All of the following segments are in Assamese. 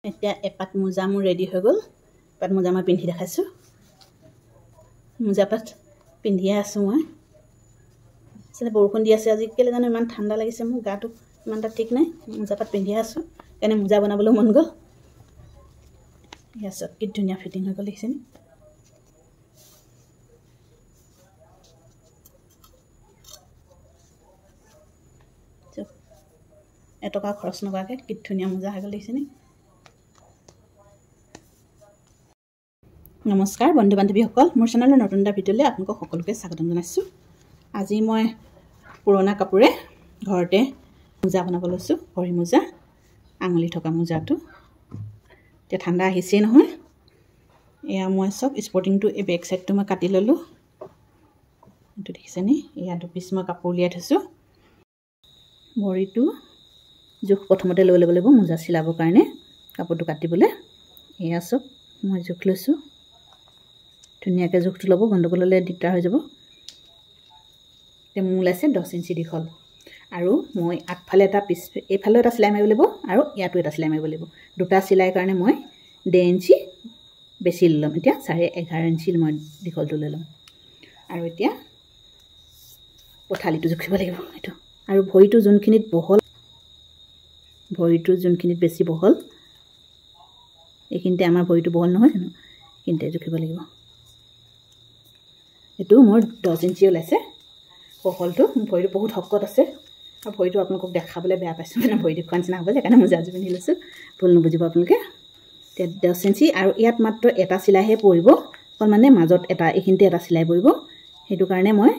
এতিয়া এপাত মোজা মোৰ ৰেডি হৈ গ'ল এপাত মোজা মই পিন্ধি দেখাইছোঁ মোজা পাত পিন্ধিয়ে আছোঁ মই আচলতে বৰষুণ দি আছে আজি কেলে জানো ইমান ঠাণ্ডা লাগিছে মোৰ গাটো ইমান এটা ঠিক নাই মোজা পাত পিন্ধিয়ে আছোঁ কাৰণে মোজা বনাবলৈ মন গ'ল এয়া চব কি ধুনীয়া ফিটিং হৈ গ'ল দেখিছেনে এটকা খৰচ নকৰাকৈ কি ধুনীয়া মোজা হৈ গ'ল দেখিছেনে নমস্কাৰ বন্ধু বান্ধৱীসকল মোৰ চেনেলৰ নতুন এটা ভিডিঅ'লৈ আপোনালোকক সকলোকে স্বাগতম জনাইছোঁ আজি মই পুৰণা কাপোৰে ঘৰতে মোজা বনাব লৈছোঁ ভৰি মোজা আঙুলি থকা মোজাটো এতিয়া ঠাণ্ডা আহিছেই নহয় এয়া মই চব স্পৰ্টিংটো এই বেক সাইডটো মই কাটি ল'লোঁ এইটো দেখিছেনে এয়া দুপিচ মই কাপোৰ উলিয়াই থৈছোঁ ভৰিটো জোখ প্ৰথমতে লৈ ল'ব লাগিব মোজা চিলাবৰ কাৰণে কাপোৰটো কাটিবলৈ এয়া চব মই জোখ লৈছোঁ ধুনীয়াকৈ জোখটো ল'ব গণ্ডগোল হ'লে দিগদাৰ হৈ যাব এতিয়া মোৰ ওলাইছে 10 ইঞ্চি দীঘল আৰু মই আগফালে এটা পিছ এইফালেও এটা চিলাই মাৰিব লাগিব আৰু ইয়াতো এটা চিলাই মাৰিব লাগিব দুটা চিলাই কাৰণে মই 1.5 ইঞ্চি বেছি ল'ম এতিয়া 11.5 ইঞ্চি মই দীঘলটো লৈ ল'ম আৰু এতিয়া পঠালিটো জুখিব লাগিব এইটো আৰু ভৰিটো যোনখিনিত বহল ভৰিটো যোনখিনিত বেছি বহল এইখিনিতে আমাৰ ভৰিটো বহল নহয় জানো কিন্তু জুখিব লাগিব এইটো মোৰ 10 ইঞ্চি ওলাইছে বহলটো ভৰিটো বহুত শকত আছে আৰু ভৰিটো আপোনালোকক দেখাবলৈ বেয়া পাইছোঁ মানে ভৰি দেখুৱা নিচিনা হ'ব সেইকাৰণে মই জাজু পিন্ধি লৈছোঁ ভুল নুবুজিব আপোনালোকে এতিয়া 10 ইঞ্চি আৰু ইয়াত মাত্ৰ এটা চিলাইহে পৰিব অকল মানে মাজত এটা এইখিনিতে এটা চিলাই পৰিব সেইটো কাৰণে মই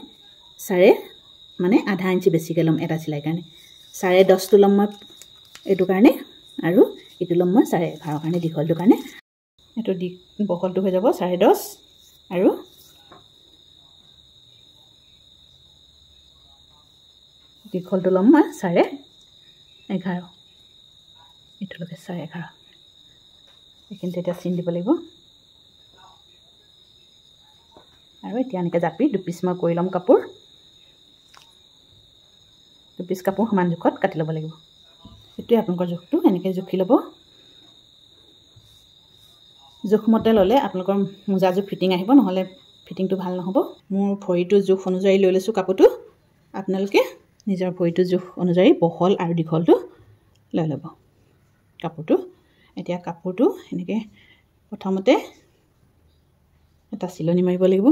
মানে আধা ইঞ্চি বেছিকৈ ল'ম এটা চিলাই কাৰণে 10.5টো ল'ম মই এইটো কাৰণে আৰু এইটো ল'ম মই 11.5 কাৰণে দীঘলটো কাৰণে এইটো বহলটো হৈ যাব 10.5 আৰু দীঘলটো ল'ম মই 11.5 এইটোলৈকে 11.5 এইখিনিতে এতিয়া চিন দিব লাগিব আৰু এতিয়া এনেকৈ জাপি দুপিচ মই কৰি ল'ম কাপোৰ দুপিচ কাপোৰ সমান জোখত কাটি ল'ব লাগিব এইটোৱে আপোনালোকৰ জোখটো এনেকৈ জুখি ল'ব জোখমতে ল'লে আপোনালোকৰ মোজাযোৰ ফিটিং আহিব নহ'লে ফিটিংটো ভাল নহ'ব মোৰ ভৰিটো জোখ অনুযায়ী লৈ লৈছোঁ কাপোৰটো আপোনালোকে নিজৰ ভৰিটো জোখ অনুযায়ী বহল আৰু দীঘলটো লৈ ল'ব কাপোৰটো এতিয়া কাপোৰটো এনেকৈ প্ৰথমতে এটা চিলনি মাৰিব লাগিব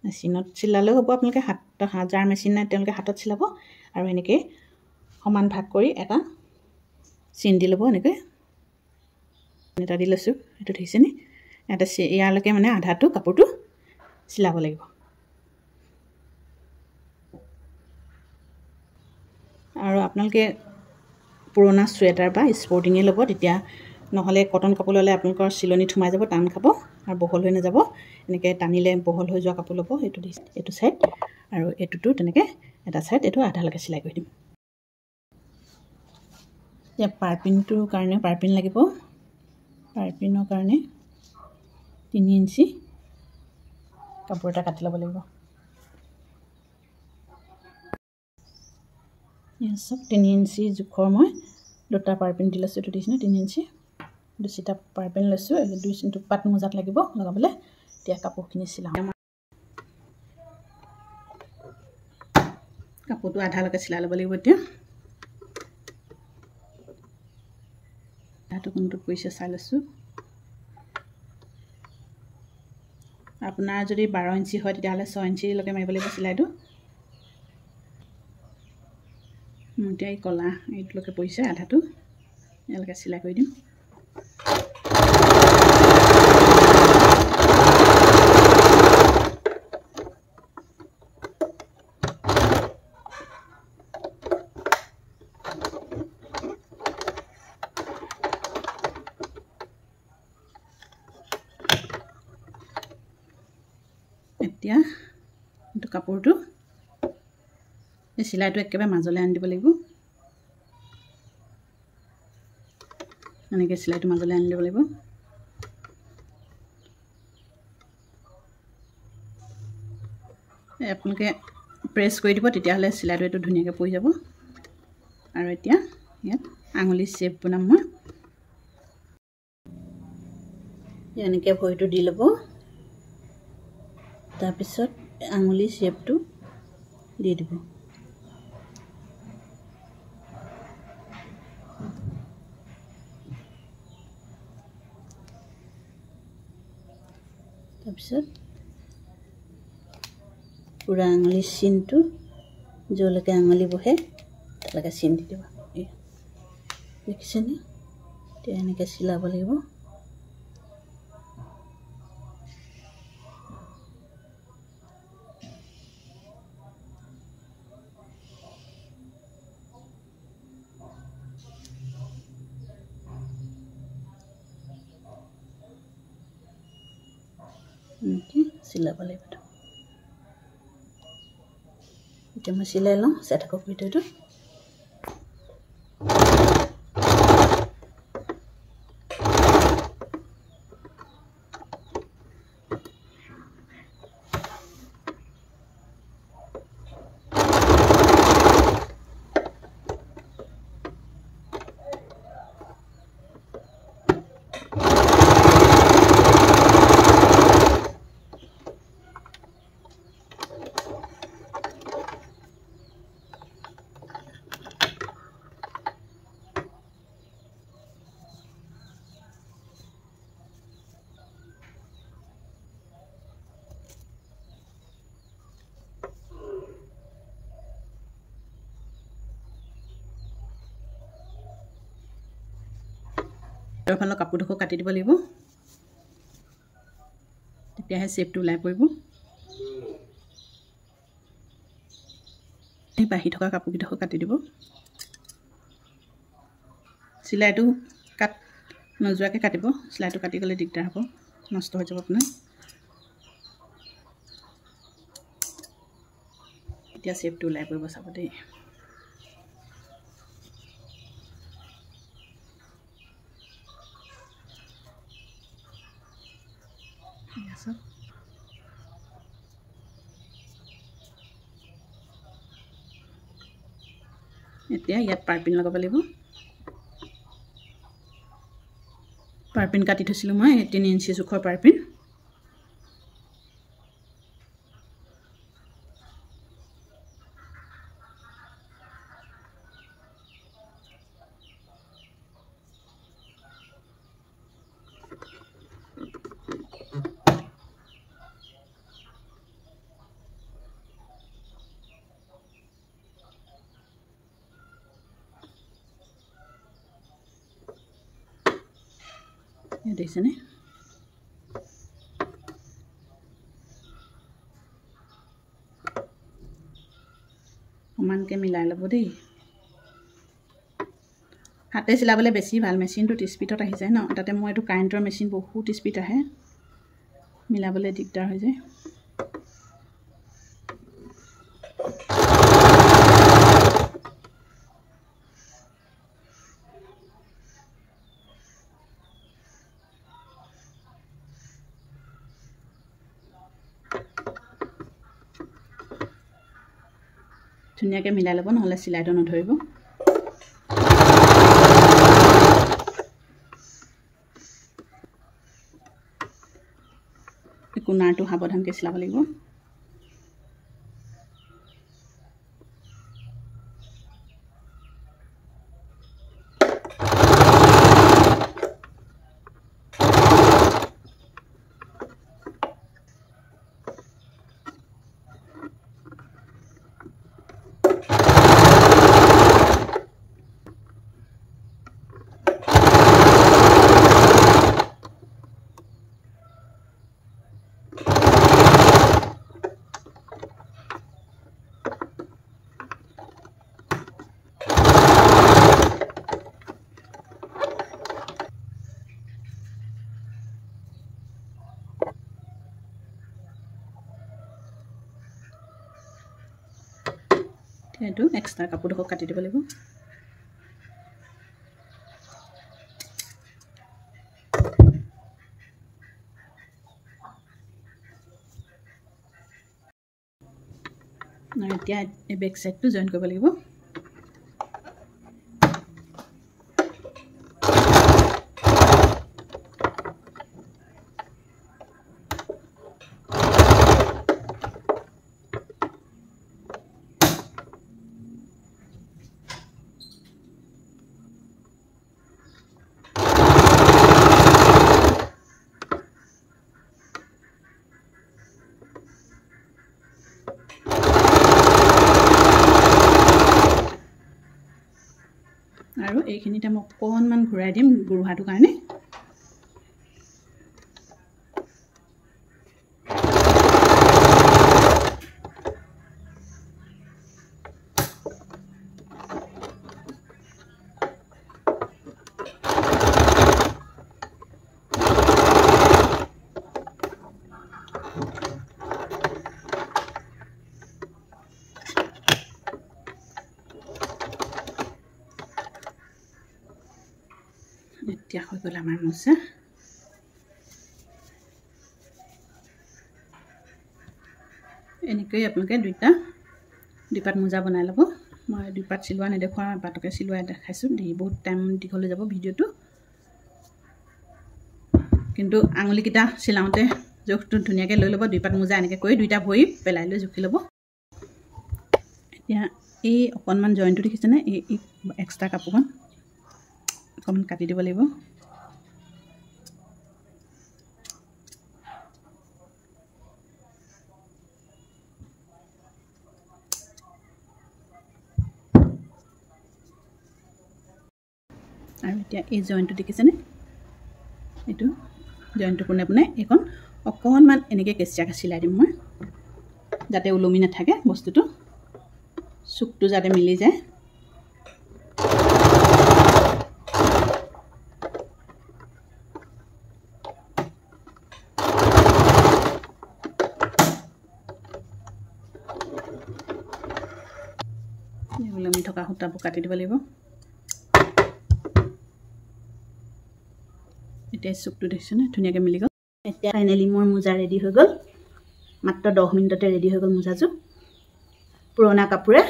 মেচিনত চিলালেও হ'ব আপোনালোকে যাৰ মেচিন নাই তেওঁলোকে হাতত চিলাব আৰু এনেকৈ সমান ভাগ কৰি এটা চিন দি ল'ব এনেকৈ এটা দি লৈছোঁ এইটো দেখিছেনে এটা ইয়ালৈকে মানে আধাটো কাপোৰটো চিলাব লাগিব আৰু আপোনালোকে পুৰণা চুৱেটাৰ বা স্পৰ্টিঙে ল'ব তেতিয়া নহ'লে কটন কাপোৰ ল'লে আপোনালোকৰ চিলনিত সোমাই যাব টান খাব আৰু বহল হৈ নাযাব এনেকৈ টানিলে বহল হৈ যোৱা কাপোৰ ল'ব এইটো ছাইড আৰু এইটোতো তেনেকৈ এটা ছাইড এইটো আধালৈকে চিলাই কৰি দিম এতিয়া পাইপিংটোৰ কাৰণে পাইপিং লাগিব পাইপিঙৰ কাৰণে 3 ইঞ্চি কাপোৰ এটা কাটি ল'ব লাগিব চব 3 ইঞ্চি জোখৰ মই দুটা পাইপিং দি লৈছোঁ এইটো দিছোঁ 3 ইঞ্চি দুটা পাইপিং লৈছোঁ এই দুপাত মোজাত লাগিব লগাবলৈ এতিয়া কাপোৰখিনি চিলাওঁ কাপোৰটো আধালৈকে চিলাই ল'ব লাগিব এতিয়া আধাটো কোনটোত পৰিছে চাই লৈছোঁ আপোনাৰ যদি 12 ইঞ্চি হয় তেতিয়াহ'লে 6 ইঞ্চিলৈকে মাৰিব লাগিব চিলাইটো এতিয়া এই কলা এইটোলৈকে পৰিছে আধাটো ইয়ালৈকে চিলাই কৰি দিম এতিয়া এইটো কাপোৰটো এই চিলাইটো একেবাৰে মাজলৈ আনি দিব লাগিব এনেকৈ চিলাইটো মাজলৈ আনি দিব লাগিব আপোনালোকে প্ৰেছ কৰি দিব তেতিয়াহ'লে চিলাইটো এইটো ধুনীয়াকৈ পৰি যাব আৰু এতিয়া ইয়াত আঙুলি শ্বেপ বনাম মই এনেকৈ ভৰিটো দি ল'ব তাৰপিছত আঙুলি শ্বেপটো দি দিব তাৰপিছত পুৰা আঙুলি চিনটো যলৈকে আঙুলি বহে তালৈকে চিন দি দিব দেখিছেনে এতিয়া এনেকৈ চিলাব লাগিব চিলাব লাগিব এতিয়া মই চিলাই লওঁ চাই থাকক ভিডিঅ'টো ফালৰ কাপোৰডোখৰ কাটি দিব লাগিব তেতিয়াহে শ্বেপটো ওলাই পৰিব এই বাঢ়ি থকা কাপোৰকেইডোখৰ কাটি দিব চিলাইটো কাট নোযোৱাকৈ কাটিব চিলাইটো কাটি গ'লে দিগদাৰ হ'ব নষ্ট হৈ যাব আপোনাৰ এতিয়া শ্বেপটো ওলাই পৰিব চাব দেই এতিয়া ইয়াত পাইপিন লগাব লাগিব পাইপিন কাটি থৈছিলোঁ মই 3 ইঞ্চি জোখৰ পাইপিন দেখিছেনে সমানকৈ মিলাই ল'ব দেই হাতে চিলাবলৈ বেছি ভাল মেচিনটো 30 স্পীডত আহি যায় ন তাতে মই এইটো কাৰেণ্টৰ মেচিন বহুত স্পীড আহে মিলাবলৈ দিগদাৰ হৈ যায় ধুনীয়াকৈ মিলাই ল'ব নহ'লে চিলাইটো নধৰিব কোণাৰটো সাৱধানকৈ চিলাব লাগিব এইটো এক্সট্ৰা কাপোৰডোখৰ কাটি দিব লাগিব এতিয়া এই বেক সাইডটো জয়েন কৰিব লাগিব এইখিনিতে মই অকণমান ঘূৰাই দিম গুৰুহাটোৰ কাৰণে। এতিয়া হৈ গ'ল আমাৰ মোজা। এনেকৈ আপোনালোকে দুইপাত মোজা বনাই ল'ব। মই দুইপাত চিলোৱা নেদেখুৱা, এপাতকে চিলোৱা দেখাইছোঁ। বহুত টাইম দীঘল হৈ যাব ভিডিঅ'টো, কিন্তু আঙুলিকেইটা চিলাওঁতে জোখটো ধুনীয়াকৈ লৈ ল'ব। দুইপাত মোজা এনেকৈ কৰি দুইটা ভৰি পেলাই লৈ জুখি ল'ব। এতিয়া এই অকণমান জইনটো দেখিছেনে, এই এক্সট্ৰা কাপোৰখন অকণমান কাটি দিব লাগিব। আৰু এতিয়া এই জইনটো দেখিছেনে, এইটো জইনটো পোনে পোনে এইখন অকণমান এনেকৈ কেঁচিয়াকৈ চিলাই দিম মই, যাতে ওলমি নাথাকে বস্তুটো, চুকটো যাতে মিলি যায়। ওলমি থকা সূতাবোৰ কাটি দিব লাগিব। এতিয়া চুকটো দেখিছেনে ধুনীয়াকৈ মিলি গ'ল। এতিয়া ফাইনেলি মোৰ মোজা ৰেডি হৈ গ'ল। মাত্ৰ 10 মিনিটতে ৰেডি হৈ গ'ল মোজাযোৰ। পুৰণা কাপোৰে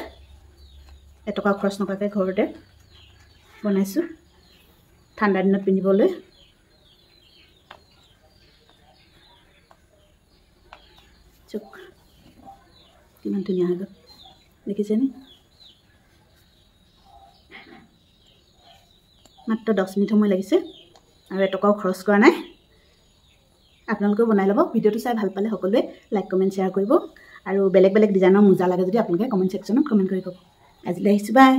এটকা খৰচ নকৰাকৈ ঘৰতে বনাইছোঁ ঠাণ্ডা দিনত পিন্ধিবলৈ। চুক কিমান ধুনীয়া হৈ গ'ল দেখিছেনে। মাত্ৰ 10 মিনিট সময় লাগিছে আৰু এটকাও খৰচ কৰা নাই। আপোনালোকেও বনাই ল'ব। ভিডিঅ'টো চাই ভাল পালে সকলোৱে লাইক কমেণ্ট শ্বেয়াৰ কৰিব, আৰু বেলেগ বেলেগ ডিজাইনৰ মোজা লাগে যদি আপোনালোকে কমেণ্ট ছেকশ্যনত কমেণ্ট কৰি ক'ব। আজিলৈ আহিছোঁ, বাই।